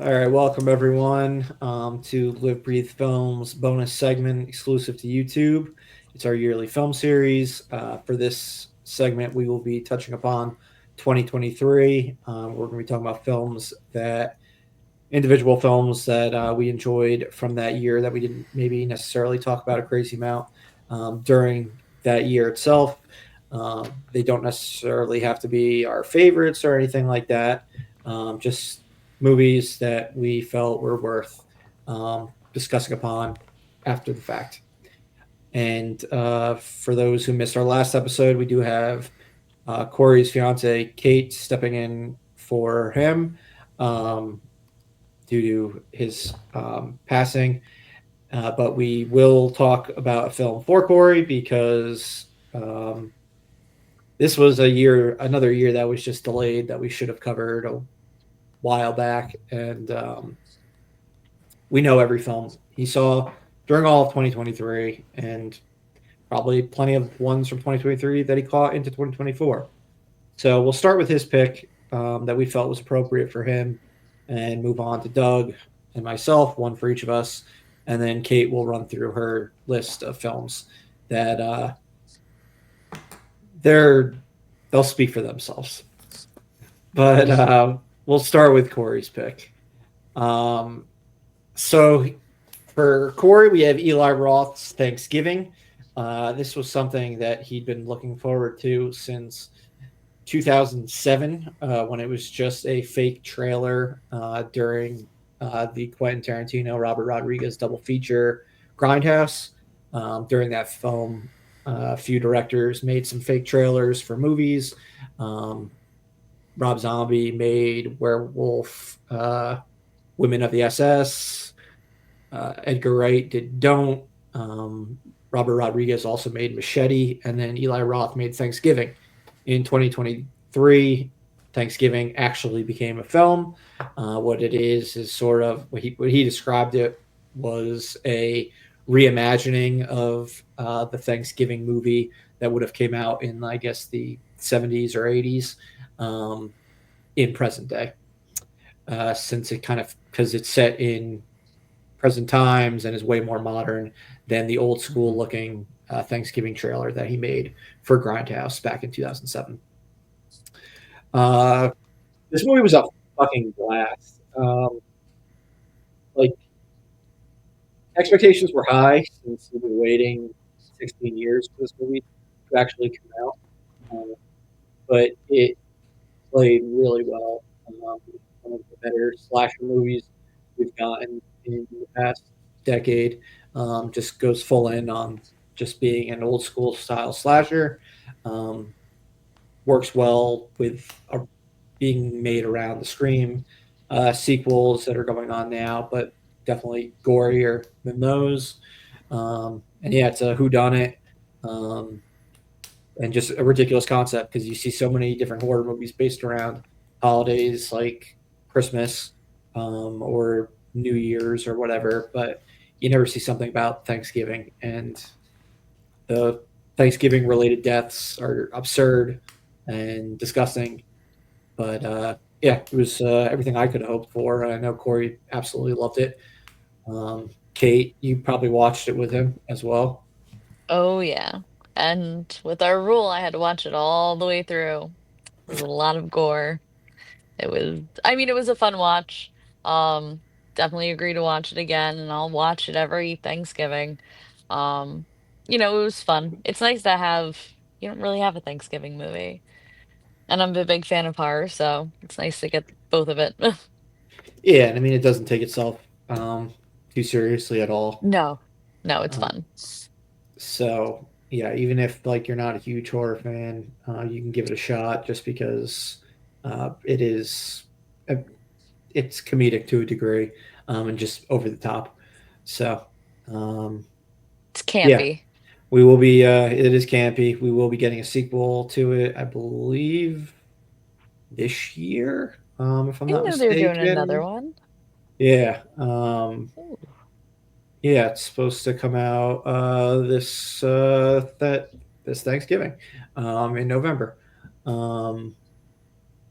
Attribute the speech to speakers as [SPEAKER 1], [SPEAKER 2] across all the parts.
[SPEAKER 1] All right, welcome everyone to Live Breathe Films bonus segment exclusive to YouTube. It's our yearly film series. For this segment, we will be touching upon 2023. We're going to be talking about individual films that we enjoyed from that year that we didn't maybe necessarily talk about a crazy amount during that year itself. They don't necessarily have to be our favorites or anything like that. Just movies that we felt were worth discussing upon after the fact. And for those who missed our last episode, we do have Corey's fiance Kate stepping in for him um, due to his passing. But we will talk about a film for Corey because this was another year that was just delayed that we should have covered a while back, and we know every film he saw during all of 2023, and probably plenty of ones from 2023 that he caught into 2024. So we'll start with his pick that we felt was appropriate for him, and move on to Doug and myself, one for each of us, and then Kate will run through her list of films that they're they'll speak for themselves. But we'll start with Corey's pick. Um, so for Corey, we have Eli Roth's Thanksgiving. This was something that he'd been looking forward to since 2007, when it was just a fake trailer during the Quentin Tarantino, Robert Rodriguez double feature Grindhouse. During that film, a few directors made some fake trailers for movies. Um, Rob Zombie made Werewolf, Women of the SS. Edgar Wright did Don't. Robert Rodriguez also made Machete, and then Eli Roth made Thanksgiving. In 2023, Thanksgiving actually became a film. What it is sort of what he described it was a reimagining of the Thanksgiving movie that would have came out in, I guess, the 70s or 80s, in present day. Since it kind of because it's set in present times and is way more modern than the old school looking Thanksgiving trailer that he made for Grindhouse back in 2007. Uh, this movie was a fucking blast. Like, expectations were high since we've been waiting 16 years for this movie to actually come out, but it played really well. One of the better slasher movies we've gotten in the past decade. Just goes full in on just being an old school style slasher. Um, Works well with being made around the Scream sequels that are going on now, but definitely gorier than those. And yeah, it's a whodunit. Um, and just a ridiculous concept because you see so many different horror movies based around holidays like Christmas, or New Year's or whatever, but you never see something about Thanksgiving. And the Thanksgiving related deaths are absurd and disgusting. But yeah, it was everything I could have hoped for. I know Corey absolutely loved it. Kate, you probably watched it with him as well.
[SPEAKER 2] Oh yeah. And with our rule, I had to watch it all the way through. It was a lot of gore. It was a fun watch. Um, Definitely agree to watch it again, and I'll watch it every Thanksgiving. Um, it was fun. It's nice to have, you don't really have a Thanksgiving movie. And I'm a big fan of horror, so it's nice to get both of it.
[SPEAKER 1] Yeah, and I mean it doesn't take itself um, too seriously at all.
[SPEAKER 2] No, no, it's
[SPEAKER 1] Um,
[SPEAKER 2] fun.
[SPEAKER 1] so yeah, even if like you're not a huge horror fan, you can give it a shot just because it is uh, it's comedic to a degree, and just over the top. So um,
[SPEAKER 2] It's
[SPEAKER 1] yeah,
[SPEAKER 2] campy.
[SPEAKER 1] we will be. It is campy. We will be getting a sequel to it, I believe, this year, if I'm
[SPEAKER 2] I didn't
[SPEAKER 1] not
[SPEAKER 2] know they were doing another
[SPEAKER 1] mistaken.
[SPEAKER 2] one.
[SPEAKER 1] Yeah,
[SPEAKER 2] Ooh.
[SPEAKER 1] yeah, it's supposed to come out this Thanksgiving, in November, um,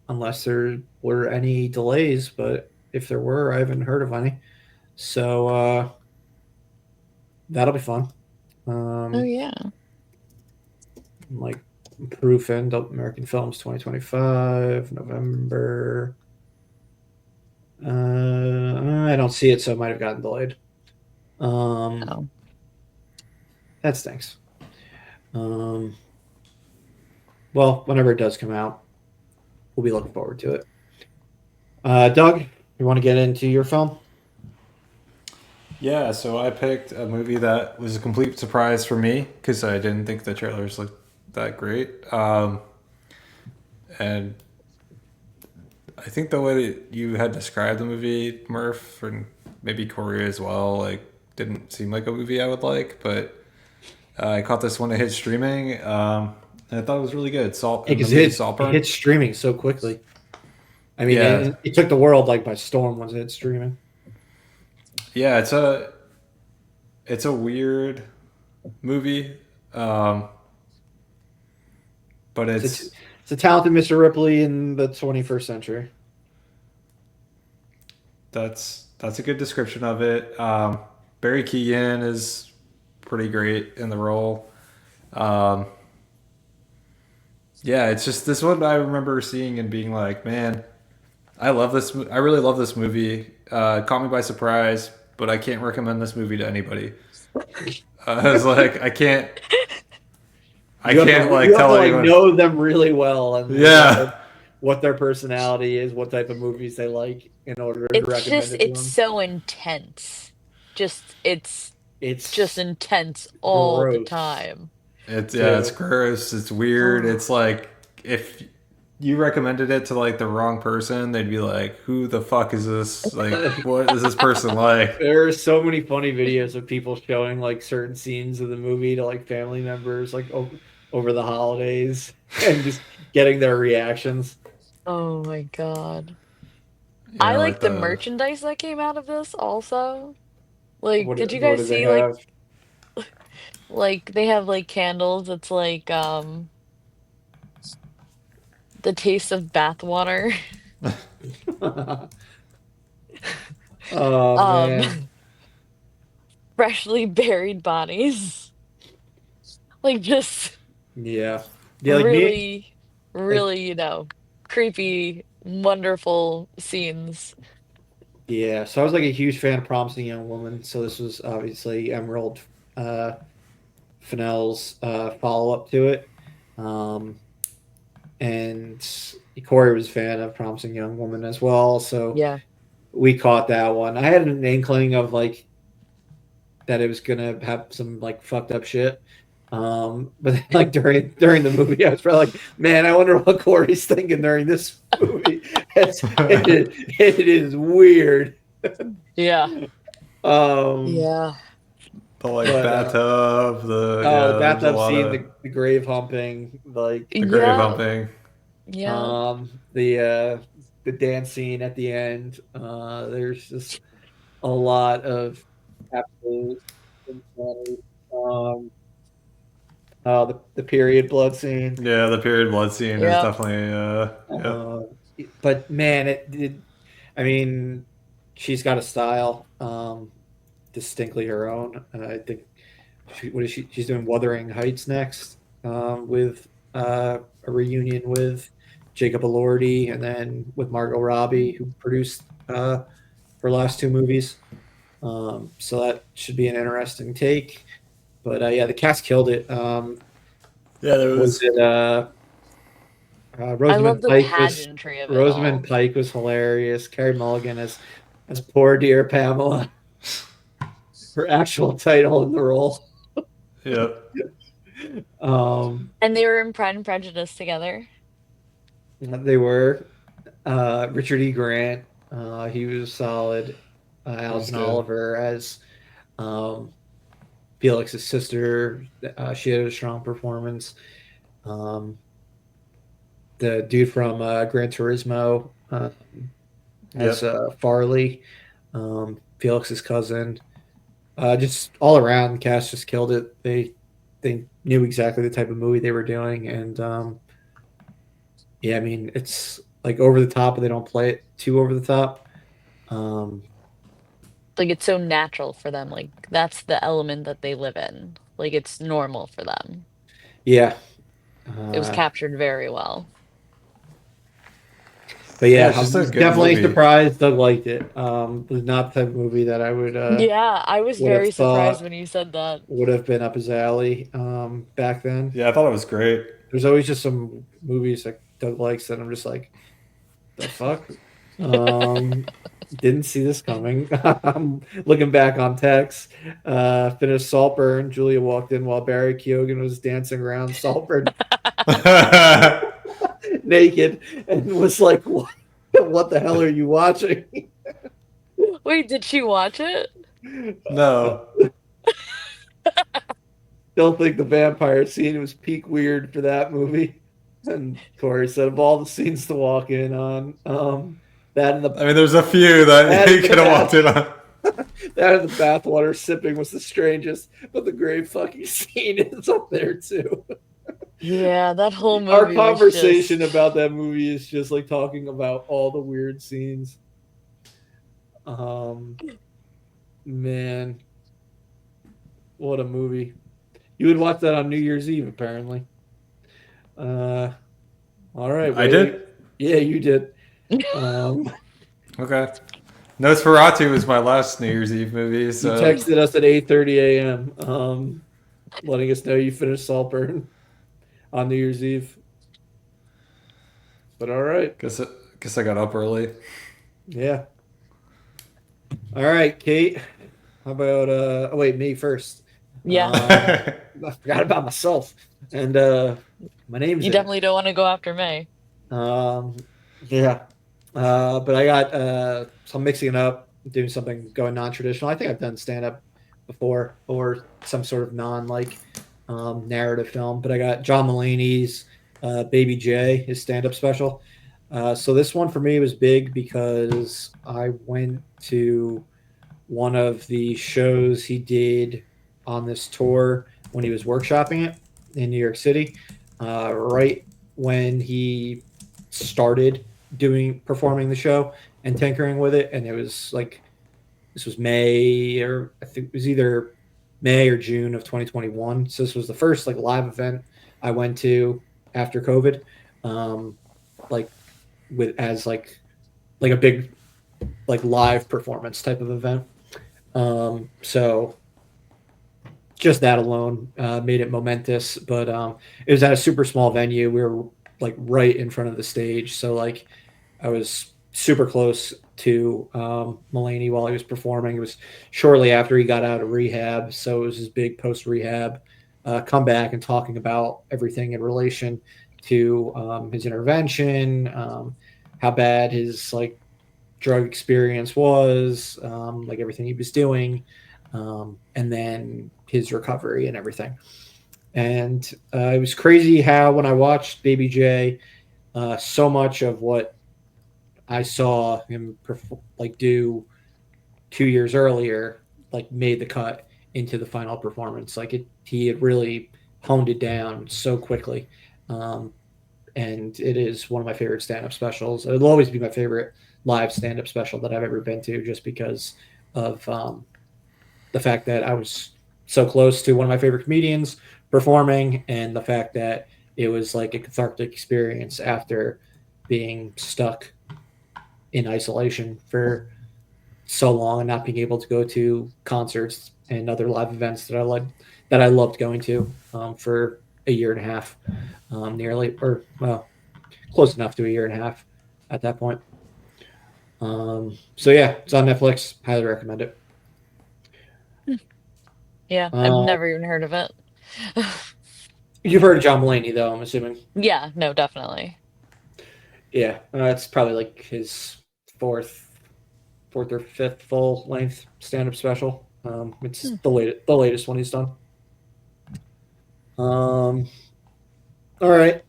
[SPEAKER 1] unless there were any delays. But if there were. I haven't heard of any. So that'll be fun.
[SPEAKER 2] Oh yeah.
[SPEAKER 1] Like Proof and American Films 2025 November. I don't see it, so it might have gotten delayed.
[SPEAKER 2] Oh.
[SPEAKER 1] That stinks. Well, whenever it does come out, we'll be looking forward to it. Doug, you want to get into your film?
[SPEAKER 3] Yeah, so I picked a movie that was a complete surprise for me because I didn't think the trailers looked that great. And I think the way that you had described the movie, Murph, and maybe Corey as well, like didn't seem like a movie I would like. But I caught this when it hit streaming, and I thought it was really good.
[SPEAKER 1] Because
[SPEAKER 3] The movie
[SPEAKER 1] it
[SPEAKER 3] Saltburn.
[SPEAKER 1] hit streaming so quickly. I mean,
[SPEAKER 3] Yeah.
[SPEAKER 1] it took the world like by storm once it hit streaming.
[SPEAKER 3] Yeah, it's a weird movie, but
[SPEAKER 1] It's a talented Mr. Ripley in the 21st century.
[SPEAKER 3] that's a good description of it. Barry Keoghan is pretty great in the role. Yeah, it's just this one I remember seeing and being like, man, I love this. I really love this movie. Caught me by surprise, but I can't recommend this movie to anybody. I was like, I can't
[SPEAKER 1] You have
[SPEAKER 3] tell
[SPEAKER 1] to
[SPEAKER 3] anyone.
[SPEAKER 1] know them really well and
[SPEAKER 3] Yeah.
[SPEAKER 1] what their personality is, what type of movies they like in order to recommend it to
[SPEAKER 2] It's
[SPEAKER 1] them.
[SPEAKER 2] so intense. It's
[SPEAKER 1] It's
[SPEAKER 2] intense all the
[SPEAKER 1] gross.
[SPEAKER 2] time.
[SPEAKER 3] It's gross. It's weird. It's like if you recommended it to like the wrong person, they'd be like, "Who the fuck is this? Like, what is this person like?"
[SPEAKER 1] There are so many funny videos of people showing like certain scenes of the movie to like family members like over the holidays and just getting their reactions.
[SPEAKER 2] Oh my god.
[SPEAKER 3] You
[SPEAKER 2] I
[SPEAKER 3] know,
[SPEAKER 2] like the merchandise that came out of this also. Like,
[SPEAKER 1] What
[SPEAKER 2] did you
[SPEAKER 1] what
[SPEAKER 2] guys
[SPEAKER 1] do they
[SPEAKER 2] see
[SPEAKER 1] have?
[SPEAKER 2] like they have like candles, it's like the taste of bathwater.
[SPEAKER 1] Oh man,
[SPEAKER 2] Freshly buried bodies. Like just
[SPEAKER 1] yeah, yeah.
[SPEAKER 2] really,
[SPEAKER 1] like
[SPEAKER 2] really, creepy, wonderful scenes.
[SPEAKER 1] yeah. So I was like a huge fan of Promising Young Woman. So this was obviously Emerald Fennell's follow up to it. Um, and Corey was a fan of Promising Young Woman as well. So
[SPEAKER 2] Yeah.
[SPEAKER 1] we caught that one. I had an inkling of like that it was gonna have some like fucked up shit. But like during the movie, I was probably like, man, I wonder what Corey's thinking during this movie. It is weird.
[SPEAKER 2] Yeah.
[SPEAKER 1] Um,
[SPEAKER 2] Yeah.
[SPEAKER 3] The like
[SPEAKER 1] But,
[SPEAKER 3] bathtub,
[SPEAKER 1] the
[SPEAKER 3] there's a
[SPEAKER 1] bathtub
[SPEAKER 3] lot
[SPEAKER 1] scene,
[SPEAKER 3] of
[SPEAKER 1] the grave humping, like
[SPEAKER 3] the grave
[SPEAKER 2] Yeah.
[SPEAKER 3] humping.
[SPEAKER 2] Yeah.
[SPEAKER 1] the dance scene at the end. There's just a lot of absolute insanity. The period blood scene.
[SPEAKER 3] Yeah, the period blood scene is
[SPEAKER 2] Yeah.
[SPEAKER 3] definitely yeah.
[SPEAKER 1] But man, I mean, she's got a style, distinctly her own. I think she's doing Wuthering Heights next, with a reunion with Jacob Elordi, and then with Margot Robbie, who produced her last two movies. So that should be an interesting take. But yeah, the cast killed it.
[SPEAKER 3] Yeah, there
[SPEAKER 1] Was it
[SPEAKER 2] I love
[SPEAKER 1] Rosamund
[SPEAKER 2] the
[SPEAKER 1] Pike
[SPEAKER 2] pageantry of it all.
[SPEAKER 1] Rosamund Pike was hilarious. Carey Mulligan as poor dear Pamela, her actual title in the role.
[SPEAKER 3] Yep.
[SPEAKER 2] And they were in Pride and Prejudice together.
[SPEAKER 1] They were Richard E. Grant. He was solid. Alison
[SPEAKER 3] good.
[SPEAKER 1] Oliver as Felix's sister. She had a strong performance. The dude from Gran Turismo as Farley, Felix's cousin. Just all around, the cast just killed it. They knew exactly the type of movie they were doing, and yeah, I mean it's like over the top, but they don't play it too over the top.
[SPEAKER 2] Like it's so natural for them. Like that's the element that they live in. Like it's normal for them.
[SPEAKER 1] Yeah.
[SPEAKER 2] It was captured very well.
[SPEAKER 1] But
[SPEAKER 3] Yeah,
[SPEAKER 1] yeah,
[SPEAKER 3] it's
[SPEAKER 1] I
[SPEAKER 3] just a
[SPEAKER 1] was
[SPEAKER 3] good
[SPEAKER 1] definitely
[SPEAKER 3] movie.
[SPEAKER 1] surprised Doug liked it. It was not the type of movie that I
[SPEAKER 2] Yeah, I was
[SPEAKER 1] would have
[SPEAKER 2] very surprised
[SPEAKER 1] thought
[SPEAKER 2] when you said that.
[SPEAKER 1] would have been up his alley back then.
[SPEAKER 3] Yeah, I thought it was great.
[SPEAKER 1] There's always just some movies that Doug likes that I'm just like, the fuck? Um, didn't see this coming. I'm looking back on text. Finished Saltburn. Julia walked in while Barry Keoghan was dancing around Saltburn naked and was like, what the hell are you watching?
[SPEAKER 2] Wait, did she watch it?
[SPEAKER 3] No.
[SPEAKER 1] Don't think the vampire scene was peak weird for that movie. And Corey said, of all the scenes to walk in on, that in the
[SPEAKER 3] I mean, there's a few that
[SPEAKER 1] that
[SPEAKER 3] you
[SPEAKER 1] in the
[SPEAKER 3] could have walked in on.
[SPEAKER 1] that in the bathwater sipping was the strangest, but the grave fucking scene is up there too.
[SPEAKER 2] Yeah, that whole
[SPEAKER 1] Our
[SPEAKER 2] movie was
[SPEAKER 1] conversation
[SPEAKER 2] just
[SPEAKER 1] about that movie is just like talking about all the weird scenes. Um, man, what a movie! You would watch that on New Year's Eve, apparently. All right,
[SPEAKER 3] I did?
[SPEAKER 1] Yeah, you did. Um,
[SPEAKER 3] Okay. Nosferatu was my last New Year's Eve movie,
[SPEAKER 1] you
[SPEAKER 3] so
[SPEAKER 1] texted us at 8:30 a.m. Letting us know you finished Saltburn on New Year's Eve. But all right,
[SPEAKER 3] guess I got up early.
[SPEAKER 1] yeah. All right, Kate. How about oh wait, me first.
[SPEAKER 2] yeah.
[SPEAKER 1] I forgot about myself. And my name's
[SPEAKER 2] You
[SPEAKER 1] in it.
[SPEAKER 2] definitely don't want to go after May.
[SPEAKER 1] Yeah. But I got so I'm mixing it up, doing something going non-traditional. I think I've done stand-up before or some sort of non narrative film. But I got John Mulaney's Baby J, his stand-up special. So this one for me was big because I went to one of the shows he did on this tour when he was workshopping it in New York City, right when he started performing the show and tinkering with it. And it was like, this was May, or I think it was either May or June of 2021. So this was the first like live event I went to after COVID, like with as like a big like live performance type of event. So just that alone made it momentous. But it was at a super small venue. We were like right in front of the stage, so like I was super close to Mulaney while he was performing. It was shortly after he got out of rehab, so it was his big post rehab comeback and talking about everything in relation to his intervention, how bad his like drug experience was, like everything he was doing, and then his recovery and everything. And it was crazy how when I watched Baby J, so much of what I saw him like do 2 years earlier, like made the cut into the final performance. Like he had really honed it down so quickly. Um, and it is one of my favorite stand-up specials. It'll always be my favorite live stand-up special that I've ever been to, just because of the fact that I was so close to one of my favorite comedians performing, and the fact that it was like a cathartic experience after being stuck in isolation for so long and not being able to go to concerts and other live events that I loved going to for a year and a half, nearly, or well, close enough to a year and a half at that point. So yeah, it's on Netflix. Highly recommend it.
[SPEAKER 2] Yeah, I've
[SPEAKER 1] Uh,
[SPEAKER 2] never even heard of it.
[SPEAKER 1] you've heard of John Mulaney, though, I'm assuming.
[SPEAKER 2] Yeah, no, definitely.
[SPEAKER 1] Yeah, it's probably like his fourth or fifth full length stand up special. It's the latest one he's done. All right,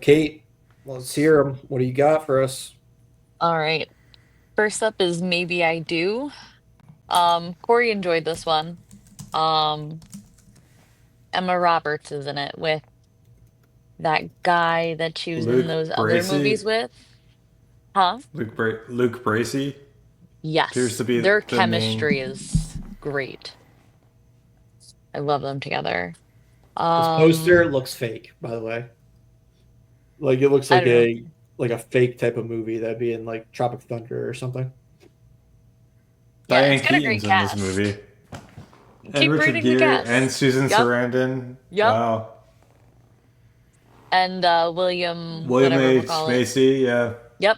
[SPEAKER 1] Kate, let's hear him. What do you got for us?
[SPEAKER 2] All right. First up is Maybe I Do. Corey enjoyed this one. Um, Emma Roberts is in it with that guy that she was in
[SPEAKER 3] Luke
[SPEAKER 2] those other movies
[SPEAKER 3] Bracey.
[SPEAKER 2] with. Huh?
[SPEAKER 3] Luke Bracey appears
[SPEAKER 2] Yes.
[SPEAKER 3] to be
[SPEAKER 2] Their
[SPEAKER 3] the main.
[SPEAKER 2] chemistry is great. I love them together.
[SPEAKER 1] This
[SPEAKER 2] Um,
[SPEAKER 1] poster looks fake, by the way. Like it looks
[SPEAKER 2] I
[SPEAKER 1] like
[SPEAKER 2] don't know.
[SPEAKER 1] a fake type of movie that'd be in like Tropic Thunder or something.
[SPEAKER 2] Yeah,
[SPEAKER 3] Diane
[SPEAKER 2] it's got a great
[SPEAKER 3] Keaton's in this
[SPEAKER 2] cast.
[SPEAKER 3] movie, and
[SPEAKER 2] Keep
[SPEAKER 3] Richard
[SPEAKER 2] reading the
[SPEAKER 3] Gere and
[SPEAKER 2] cast.
[SPEAKER 3] Susan
[SPEAKER 2] Yep,
[SPEAKER 3] Sarandon.
[SPEAKER 2] yep.
[SPEAKER 3] Wow,
[SPEAKER 2] And William,
[SPEAKER 3] William
[SPEAKER 2] whatever we'll
[SPEAKER 3] H
[SPEAKER 2] call it.
[SPEAKER 3] Macy. Yeah,
[SPEAKER 2] Yep.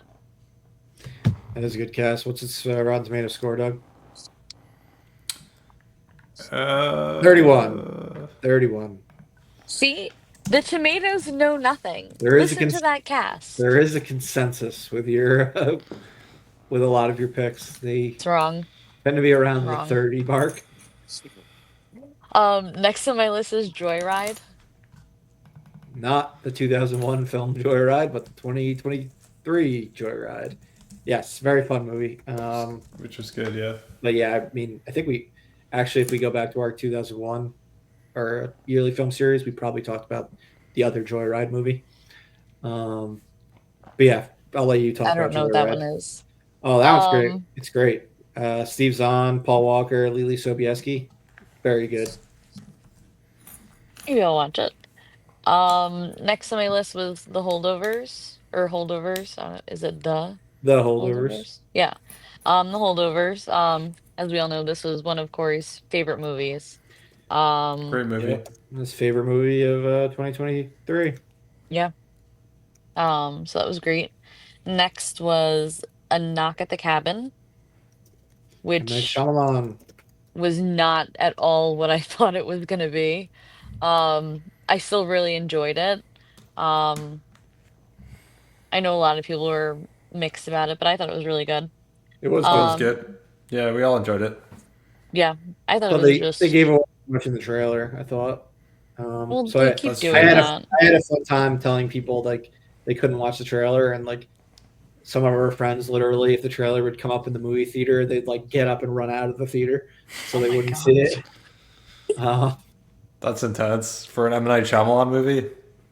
[SPEAKER 1] That is a good cast. What's its Rotten Tomato score, Doug? 31.
[SPEAKER 3] uh,
[SPEAKER 1] 31.
[SPEAKER 2] See, the tomatoes know nothing.
[SPEAKER 1] There is a
[SPEAKER 2] Listen to that cast.
[SPEAKER 1] there is a consensus with your with a lot of your picks. They
[SPEAKER 2] It's wrong.
[SPEAKER 1] tend to be around the
[SPEAKER 2] Wrong.
[SPEAKER 1] 30 mark.
[SPEAKER 2] Next on my list is Joyride.
[SPEAKER 1] Not the 2001 film Joyride, but the 2023 Joyride. Yes, very fun movie.
[SPEAKER 3] which was good. Yeah,
[SPEAKER 1] But yeah, I mean, I think we actually, if we go back to our 2001 or yearly film series, we probably talked about the other Joyride movie. But yeah, I'll let you talk
[SPEAKER 2] I
[SPEAKER 1] about
[SPEAKER 2] don't know what that one
[SPEAKER 1] Joyride.
[SPEAKER 2] is.
[SPEAKER 1] Oh, that one's great.
[SPEAKER 2] Um,
[SPEAKER 1] It's great. Steve Zahn, Paul Walker, Lily Sobieski. Very good.
[SPEAKER 2] maybe I'll watch it. Next on my list was The Holdovers or Holdovers. Is it The
[SPEAKER 1] The Holdovers.
[SPEAKER 2] Holdovers? Yeah. The Holdovers. As we all know, this was one of Corey's favorite movies.
[SPEAKER 3] great movie.
[SPEAKER 1] Yep. His favorite movie of 2023.
[SPEAKER 2] Yeah. So that was great. Next was A Knock at the Cabin,
[SPEAKER 1] M. Night
[SPEAKER 2] which
[SPEAKER 1] Shyamalan.
[SPEAKER 2] was not at all what I thought it was gonna be. I still really enjoyed it. Um, I know a lot of people were mixed about it, but I thought it was really good.
[SPEAKER 1] It was
[SPEAKER 3] That
[SPEAKER 1] good.
[SPEAKER 3] was
[SPEAKER 2] Um,
[SPEAKER 3] good. Yeah, we all enjoyed it.
[SPEAKER 2] yeah, I thought it
[SPEAKER 1] So
[SPEAKER 2] was
[SPEAKER 1] they
[SPEAKER 2] just,
[SPEAKER 1] gave away too much in the trailer, I thought.
[SPEAKER 2] well,
[SPEAKER 1] So
[SPEAKER 2] they keep
[SPEAKER 3] That's
[SPEAKER 1] I
[SPEAKER 2] doing
[SPEAKER 3] true.
[SPEAKER 1] had
[SPEAKER 2] that.
[SPEAKER 1] I had a fun time telling people like they couldn't watch the trailer, and like some of our friends literally, if the trailer would come up in the movie theater, they'd like get up and run out of the theater so
[SPEAKER 2] Oh
[SPEAKER 1] they
[SPEAKER 2] my
[SPEAKER 1] wouldn't
[SPEAKER 2] God.
[SPEAKER 1] see it. Uh,
[SPEAKER 3] That's intense for an M Night Shyamalan movie.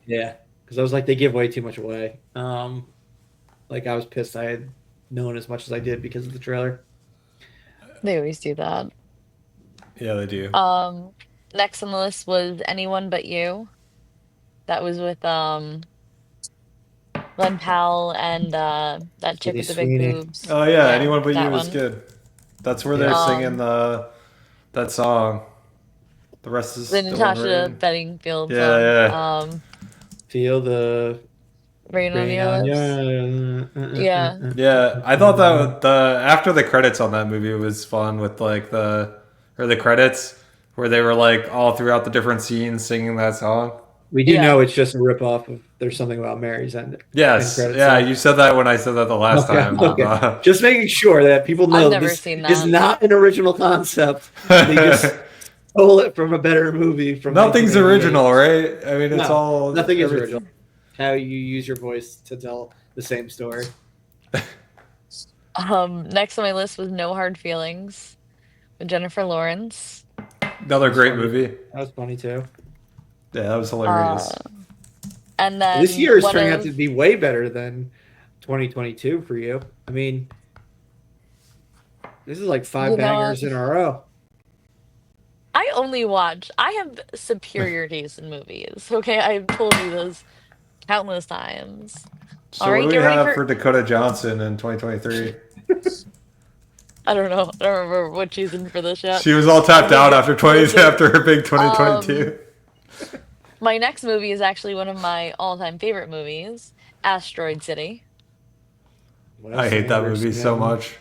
[SPEAKER 1] yeah, because I was like they give way too much away. Like I was pissed I had known as much as I did because of the trailer.
[SPEAKER 2] They always do that.
[SPEAKER 3] Yeah, they do.
[SPEAKER 2] Um, Next on the list was Anyone But You. That was with Glenn Powell and that chick
[SPEAKER 1] Sydney
[SPEAKER 2] with the big
[SPEAKER 1] Sweeney.
[SPEAKER 2] boobs.
[SPEAKER 3] Oh yeah,
[SPEAKER 2] Yeah,
[SPEAKER 3] anyone but
[SPEAKER 2] that
[SPEAKER 3] you is
[SPEAKER 2] one.
[SPEAKER 3] good. That's where they're
[SPEAKER 1] Yeah.
[SPEAKER 3] singing that song. The rest is
[SPEAKER 2] The
[SPEAKER 3] still
[SPEAKER 2] Natasha
[SPEAKER 3] unwritten.
[SPEAKER 2] Bedingfield
[SPEAKER 3] Yeah,
[SPEAKER 2] song.
[SPEAKER 3] yeah.
[SPEAKER 1] Feel the
[SPEAKER 2] Rain on
[SPEAKER 1] rain
[SPEAKER 2] Your
[SPEAKER 1] on
[SPEAKER 2] Lips. Yeah.
[SPEAKER 3] Yeah, I thought that the after the credits on that movie was fun with like the credits where they were like all throughout the different scenes singing that song.
[SPEAKER 1] We do
[SPEAKER 2] Yeah.
[SPEAKER 1] know it's just a ripoff of There's Something About Mary's end
[SPEAKER 3] Yes,
[SPEAKER 1] credits
[SPEAKER 3] yeah,
[SPEAKER 1] song.
[SPEAKER 3] you said that when I said that the last
[SPEAKER 1] Okay,
[SPEAKER 3] time.
[SPEAKER 1] okay. Just making sure that people know
[SPEAKER 2] I've never
[SPEAKER 1] this
[SPEAKER 2] seen
[SPEAKER 1] is
[SPEAKER 2] that.
[SPEAKER 1] not an original concept. They just stole it from a better movie from
[SPEAKER 3] Nothing's
[SPEAKER 1] 1988.
[SPEAKER 3] original, right? I mean, it's
[SPEAKER 1] No,
[SPEAKER 3] all
[SPEAKER 1] nothing is
[SPEAKER 3] every-
[SPEAKER 1] original. How you use your voice to tell the same story.
[SPEAKER 2] Next on my list was No Hard Feelings with Jennifer Lawrence.
[SPEAKER 3] Another great
[SPEAKER 1] funny.
[SPEAKER 3] movie.
[SPEAKER 1] That was funny too.
[SPEAKER 3] Yeah, that was hilarious.
[SPEAKER 2] And then
[SPEAKER 1] This year is
[SPEAKER 2] one
[SPEAKER 1] turning out
[SPEAKER 2] of
[SPEAKER 1] to be way better than 2022 for you. I mean, this is like five
[SPEAKER 2] You know,
[SPEAKER 1] bangers in a row.
[SPEAKER 2] I have superior taste in movies. Okay, I've told you this countless times.
[SPEAKER 3] So
[SPEAKER 2] all
[SPEAKER 3] what
[SPEAKER 2] right,
[SPEAKER 3] do we
[SPEAKER 2] get ready
[SPEAKER 3] have
[SPEAKER 2] for-
[SPEAKER 3] for Dakota Johnson in 2023?
[SPEAKER 2] I don't know. I don't remember what she's in for this yet.
[SPEAKER 3] She was all tapped out after
[SPEAKER 2] Listen,
[SPEAKER 3] after her big 2022.
[SPEAKER 2] My next movie is actually one of my all-time favorite movies, Asteroid City.
[SPEAKER 3] I hate that movie so much.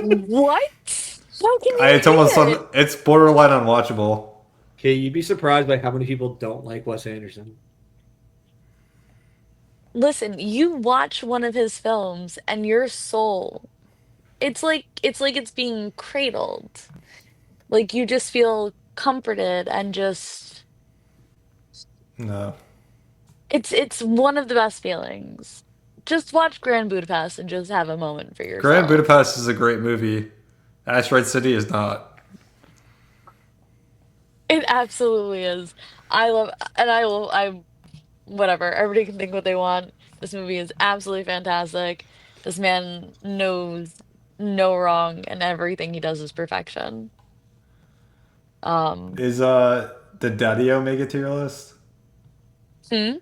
[SPEAKER 2] What? How can you
[SPEAKER 3] It's almost
[SPEAKER 2] hate it?
[SPEAKER 3] it's borderline unwatchable.
[SPEAKER 1] Okay, you'd be surprised by how many people don't like Wes Anderson.
[SPEAKER 2] Listen, you watch one of his films and your soul, it's being cradled. Like you just feel comforted and just
[SPEAKER 3] No.
[SPEAKER 2] it's one of the best feelings. Just watch Grand Budapest and just have a moment for yourself.
[SPEAKER 3] Grand Budapest is a great movie. Asteroid City is not.
[SPEAKER 2] It absolutely is. I whatever. Everybody can think what they want. This movie is absolutely fantastic. This man knows no wrong, and everything he does is perfection. Um,
[SPEAKER 3] Is did Daddio make it to your list?
[SPEAKER 2] hmm?